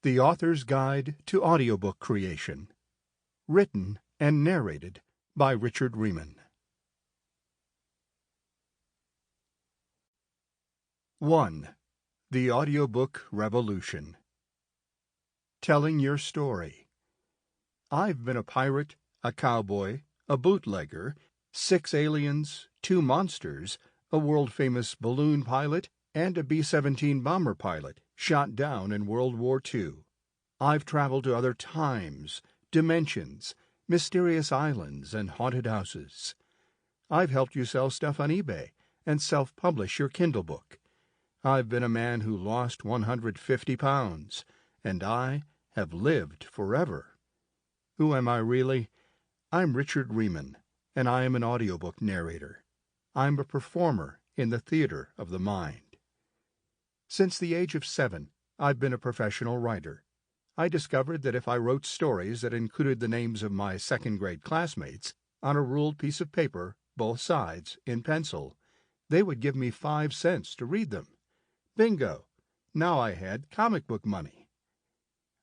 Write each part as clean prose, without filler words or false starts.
The Author's Guide to Audiobook Creation. Written and narrated by Richard Rieman. 1. The Audiobook Revolution. Telling your story. I've been a pirate, a cowboy, a bootlegger, 6 aliens, 2 monsters, a world-famous balloon pilot, and a B-17 bomber pilot shot down in World War II. I've traveled to other times, dimensions, mysterious islands, and haunted houses. I've helped you sell stuff on eBay and self-publish your Kindle book. I've been a man who lost 150 pounds, and I have lived forever. Who am I really? I'm Richard Rieman, and I am an audiobook narrator. I'm a performer in the theater of the mind. Since the age of 7, I've been a professional writer. I discovered that if I wrote stories that included the names of my second-grade classmates on a ruled piece of paper, both sides, in pencil, they would give me 5 cents to read them. Bingo! Now I had comic book money.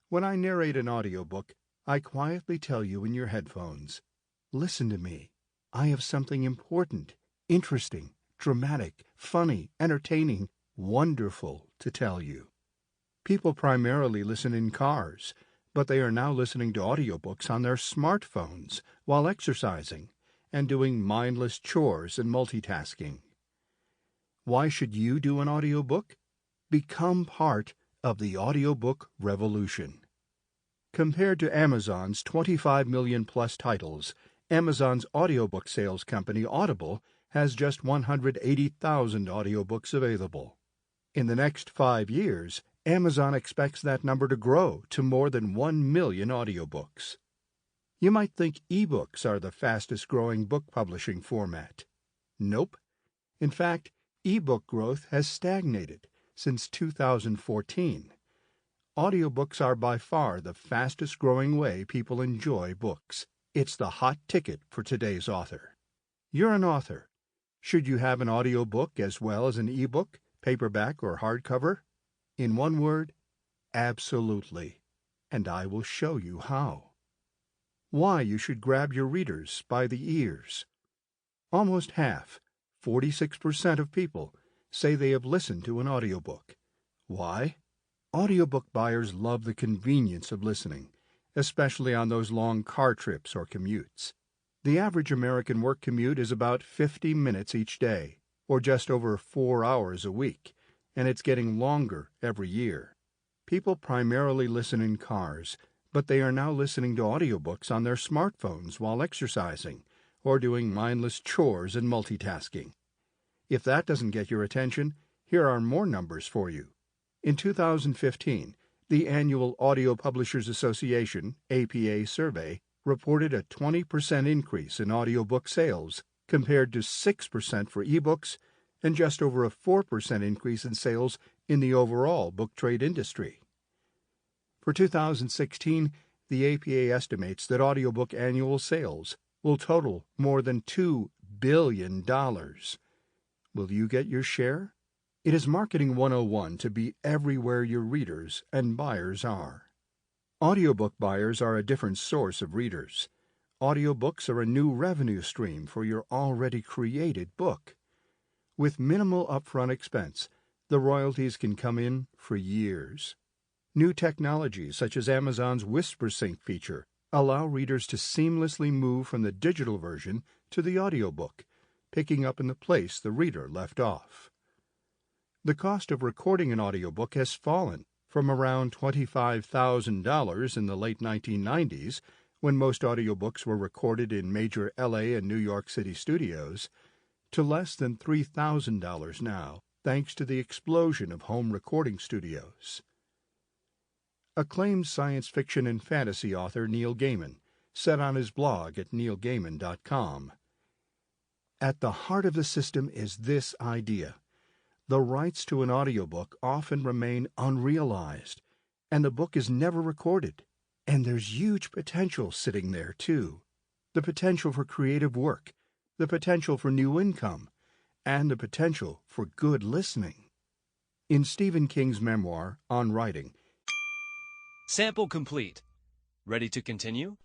When I narrate an audiobook, I quietly tell you in your headphones, "Listen to me. I have something important, interesting, dramatic, funny, entertaining, wonderful to tell you." People primarily listen in cars, but they are now listening to audiobooks on their smartphones while exercising and doing mindless chores and multitasking. Why should you do an audiobook? Become part of the audiobook revolution. Compared to Amazon's 25 million-plus titles, Amazon's audiobook sales company Audible has just 180,000 audiobooks available. In the next 5 years, Amazon expects that number to grow to more than 1 million audiobooks. You might think ebooks are the fastest-growing book publishing format. Nope. In fact, ebook growth has stagnated since 2014. Audiobooks are by far the fastest-growing way people enjoy books. It's the hot ticket for today's author. You're an author. Should you have an audiobook as well as an ebook, paperback or hardcover? In one word, absolutely. And I will show you how. Why you should grab your readers by the ears. Almost half, 46% of people, say they have listened to an audiobook. Why? Audiobook buyers love the convenience of listening, especially on those long car trips or commutes. The average American work commute is about 50 minutes each day, or just over 4 hours a week, and it's getting longer every year. People primarily listen in cars, but they are now listening to audiobooks on their smartphones while exercising or doing mindless chores and multitasking. If that doesn't get your attention, here are more numbers for you. In 2015, the annual Audio Publishers Association, APA survey reported a 20% increase in audiobook sales compared to 6% for ebooks and just over a 4% increase in sales in the overall book trade industry. For 2016, the APA estimates that audiobook annual sales will total more than $2 billion. Will you get your share? It is Marketing 101 to be everywhere your readers and buyers are. Audiobook buyers are a different source of readers. Audiobooks are a new revenue stream for your already created book. With minimal upfront expense, the royalties can come in for years. New technologies such as Amazon's WhisperSync feature allow readers to seamlessly move from the digital version to the audiobook, picking up in the place the reader left off. The cost of recording an audiobook has fallen from around $25,000 in the late 1990s, when most audiobooks were recorded in major LA and New York City studios, to less than $3,000 now, thanks to the explosion of home recording studios. Acclaimed science fiction and fantasy author Neil Gaiman said on his blog at neilgaiman.com, "At the heart of the system is this idea. The rights to an audiobook often remain unrealized, and the book is never recorded. And there's huge potential sitting there, too. The potential for creative work, the potential for new income, and the potential for good listening." In Stephen King's memoir, On Writing, Sample complete. Ready to continue?